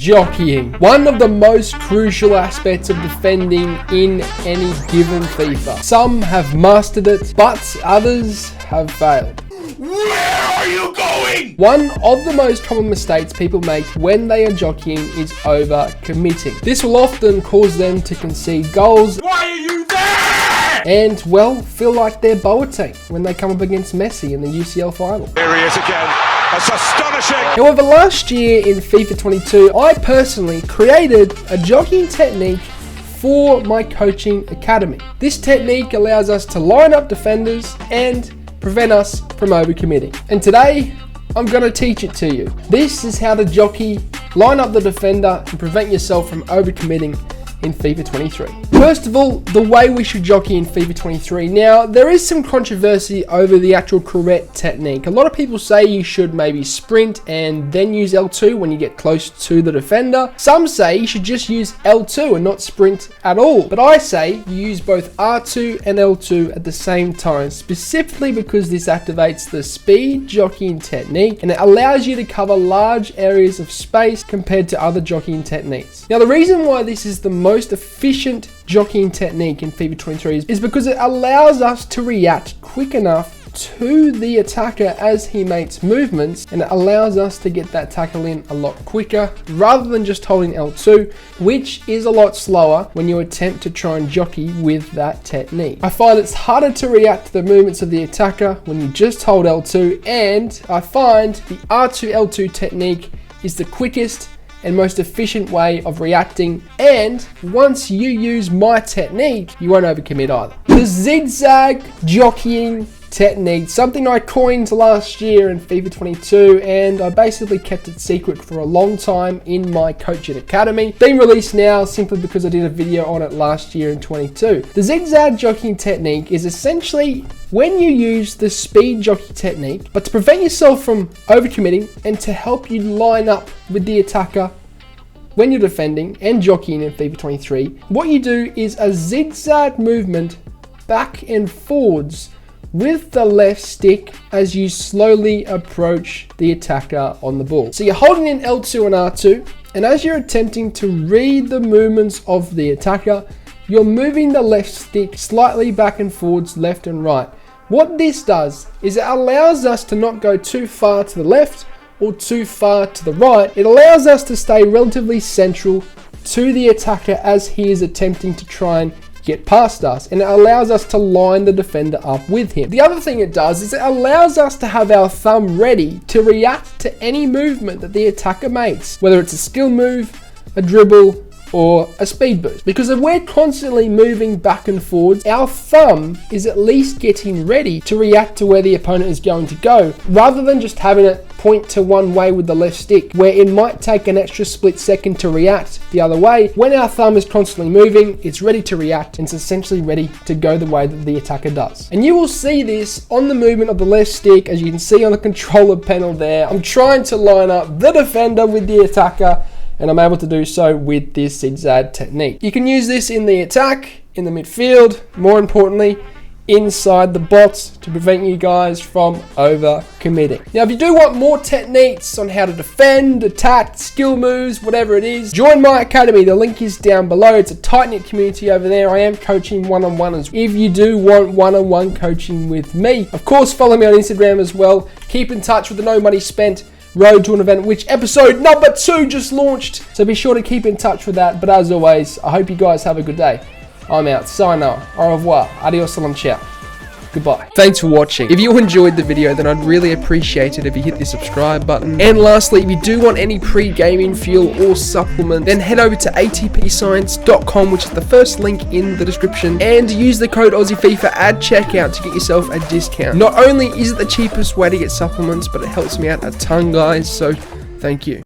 Jockeying, one of the most crucial aspects of defending in any given FIFA. Some have mastered it, but others have failed. Where are you going? One of the most common mistakes people make when they are jockeying is over-committing. This will often cause them to concede goals. Why are you there? And, well, feel like they're Boateng when they come up against Messi in the UCL final. Here he is again. That's astonishing. However, last year in FIFA 22, I personally created a jockeying technique for my coaching academy. This technique allows us to line up defenders and prevent us from overcommitting. And today, I'm going to teach it to you. This is how to jockey, line up the defender, and prevent yourself from overcommitting in FIFA 23. First of all, the way we should jockey in FIFA 23. Now, there is some controversy over the actual correct technique. A lot of people say you should maybe sprint and then use L2 when you get close to the defender. Some say you should just use L2 and not sprint at all. But I say you use both R2 and L2 at the same time, specifically because this activates the speed jockeying technique and it allows you to cover large areas of space compared to other jockeying techniques. Now, the reason why this is the most efficient jockeying technique in FIFA 23 is because it allows us to react quick enough to the attacker as he makes movements, and it allows us to get that tackle in a lot quicker rather than just holding L2, which is a lot slower when you attempt to try and jockey with that technique. I find it's harder to react to the movements of the attacker when you just hold L2, and I find the R2 L2 technique is the quickest and most efficient way of reacting, and once you use my technique, you won't overcommit either. The zigzag jockeying technique, something I coined last year in FIFA 22, and I basically kept it secret for a long time in my coaching academy. Being released now simply because I did a video on it last year in 22. The zigzag jockeying technique is essentially when you use the speed jockey technique, but to prevent yourself from overcommitting and to help you line up with the attacker when you're defending and jockeying in FIFA 23, what you do is a zigzag movement back and forwards with the left stick as you slowly approach the attacker on the ball. So you're holding in L2 and R2, and as you're attempting to read the movements of the attacker, you're moving the left stick slightly back and forwards, left and right. What this does is it allows us to not go too far to the left or too far to the right. It allows us to stay relatively central to the attacker as he is attempting to try and get past us, and it allows us to line the defender up with him. The other thing it does is it allows us to have our thumb ready to react to any movement that the attacker makes, whether it's a skill move, a dribble, or a speed boost. Because if we're constantly moving back and forwards, our thumb is at least getting ready to react to where the opponent is going to go, rather than just having it point to one way with the left stick, where it might take an extra split second to react the other way. When our thumb is constantly moving, it's ready to react, and it's essentially ready to go the way that the attacker does. And you will see this on the movement of the left stick, as you can see on the controller panel there. I'm trying to line up the defender with the attacker, and I'm able to do so with this zigzag technique. You can use this in the attack, in the midfield, more importantly, inside the box to prevent you guys from over-committing. Now, if you do want more techniques on how to defend, attack, skill moves, whatever it is, join my academy. The link is down below. It's a tight-knit community over there. I am coaching one-on-one as well. If you do want one-on-one coaching with me, of course, follow me on Instagram as well. Keep in touch with the No Money Spent Road to an Event, which episode number 2 just launched. So be sure to keep in touch with that. But as always, I hope you guys have a good day. I'm out. Sayonara. Au revoir. Adios. Salam. Ciao. Goodbye. Thanks for watching. If you enjoyed the video, then I'd really appreciate it if you hit the subscribe button. And lastly, if you do want any pre-gaming fuel or supplement, then head over to atpscience.com, which is the first link in the description, and use the code AussieFIFA at checkout to get yourself a discount. Not only is it the cheapest way to get supplements, but it helps me out a ton, guys, so thank you.